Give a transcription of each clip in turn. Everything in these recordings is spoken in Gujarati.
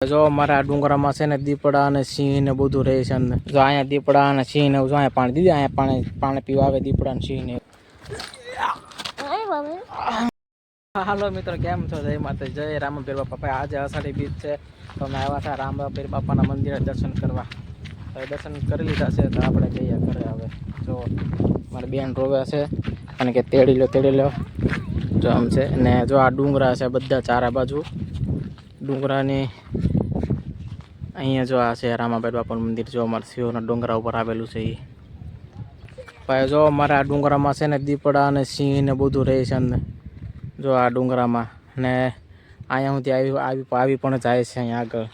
જો અમારા ડુંગરામાં છે ને દીપડા અને સિંહ ને બધું રહે છે અંદર. જો અહીંયા દીપડા અને સિંહ ને જો અહીંયા પાણી દીધું, અહીંયા પાણી પીવા આવે દીપડા અને સિંહ ને. હાલો મિત્રો, કેમ છો? જય માતા, જય રામપીર બાપા. આજે અષાઢી બીજ છે તો અમે આવ્યા હતા રામપીર બાપાના મંદિરે દર્શન કરવા. દર્શન કરી લીધા છે તો આપણે જઈએ ઘરે. હવે જો મારી બેન રોવે છે અને કે તેડી લો જો આમ છે ને. જો આ ડુંગરા છે બધા ચારે બાજુ ડુંગરાની. અહીંયા જો આ છે રામાપીર બાપાનું મંદિર. જો અમારા સિંહોના ડુંગરા ઉપર આવેલું છે એ ભાઈ. જો અમારા આ ડુંગરામાં છે ને દીપડા અને સિંહ ને બધું રહે છે અંદર. જો આ ડુંગરામાં ને અહીંયા સુધી આવી પણ જાય છે અહીંયા આગળ.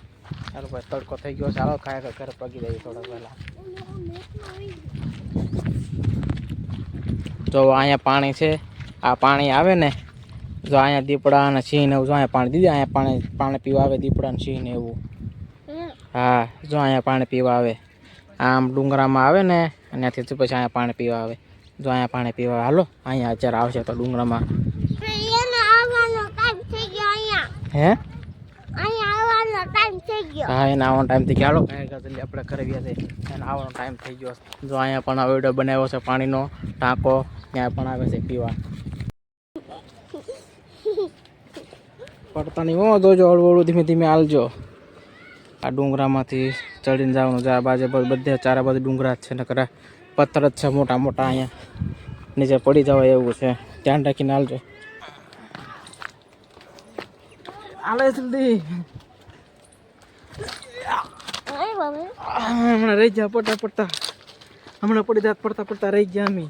ચાલો ભાઈ, તડકો થઈ ગયો. ચાલો ખાય ઘરે પગી જાય થોડા પહેલાં. જો અહીંયા પાણી છે, આ પાણી આવે ને. જો અહીંયા દીપડા અને સિંહ ને એવું જો અહીંયા પાણી દીધું, અહીંયા પાણી પીવા આવે દીપડા અને સિંહ ને એવું. હા, જો અહીંયા પાણી પીવા આવે. આમ ડુંગરામાં આવે ને ત્યાંથી પછી અહીંયા પાણી પીવા આવે. જો અહીંયા પાણી પીવા આવે. હાલો અહીંયા અત્યારે આવશે તો ડુંગરામાં. હે હા, એને આવવાનો ટાઈમ થઈ ગયો. હાલો આપણે ઘરે ગયા છે, એને આવવાનો ટાઈમ થઈ ગયો. જો અહીંયા પણ વિડીયો બનાવ્યો છે પાણીનો ટાંકો, ત્યાં પણ આવે છે પીવા. પડતા નહીં હો, જોજો હળવું ધીમે ધીમે હાલજો. આ ડુંગરામાંથી ચડીને જવાનું છે. આ બાજુ બધે ચારે બાજુ ડુંગરા જ છે ને, ખરા પથ્થર જ છે મોટા મોટા. અહીંયા નીચે પડી જવાય એવું છે, ધ્યાન રાખીને હાલજો. હાલે જલ્દી, હમણાં રહી ગયા પડતા હમણાં પડી જાત પડતા રહી ગયા અમે.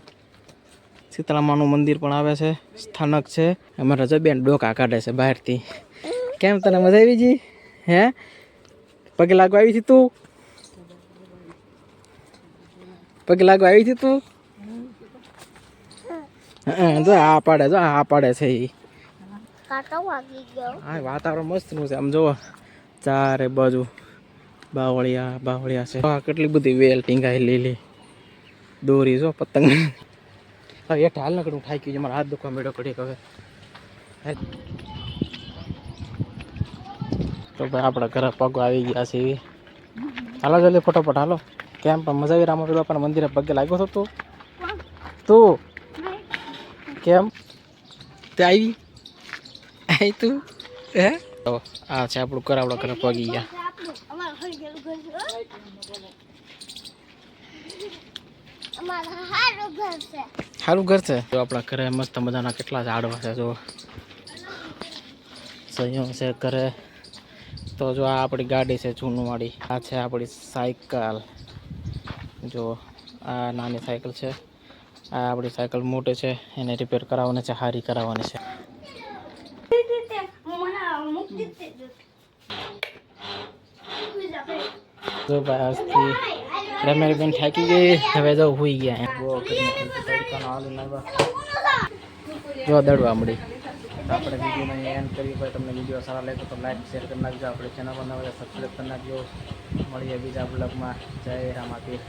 શીતળામાનું મંદિર પણ આવે છે, સ્થાનક છે. અમારા જબેન ડોકા કાઢે છે બહારથી. કેમ, તને મજા આવી ગઈ? હે, પગે લાગવા આવી હતી તું? પગે લાગવા આવી હતી તું? જો આ પાડે છે એ. હા, વાતાવરણ મસ્ત નું છે. આમ જોવો ચારે બાજુ બાવળિયા છે. કેટલી બધી વેલ ટીંગાઈ લીલી દોરી. જો પતંગ. હવે હેઠ હાલ ન કરું, થાકી ગયું. મારા હાથ દુખવા મેળો ઘડીક. હવે તો ભાઈ આપણા ઘરે પગ આવી ગયા છે એવી. હાલો જલ્દી ફટોફટ હાલો. કેમ પણ મજા આવી રામાપીર બાપાના મંદિરે પગે લાગ્યો હતો તું? કેમ તે આવી તું? હે, તો આ છે આપણું ઘર. આપણા ઘરે પગી ગયા. સારું ઘર છે. જો આપણા ઘરે મસ્ત મજાના કેટલા ઝાડવા છે. જો સંયમ છે ઘરે. તો જો આ આપણી ગાડી છે જૂનું વાળી. આ છે આપણી સાયકલ. જો આ નાની સાયકલ છે. આ આપણી સાયકલ મોટી છે, એને રિપેર કરાવવાની છે, સારી કરાવવાની છે. જો ભાઈ આજથી રમેશ બેન થાકી ગઈ. હવે જો હોઈ ગયા. જો દડવા મળી. આપણે વિડીયોમાં એન્ડ કરી. ભાઈ તમને વિડીયો સારા લાગે તો લાઈક શેર કરી નાખજો. આપણે ચેનલ બનાવવા સબસ્ક્રાઈબ કરી નાખજો. મળીએ બીજા બ્લોગમાં. જય રામાપીર.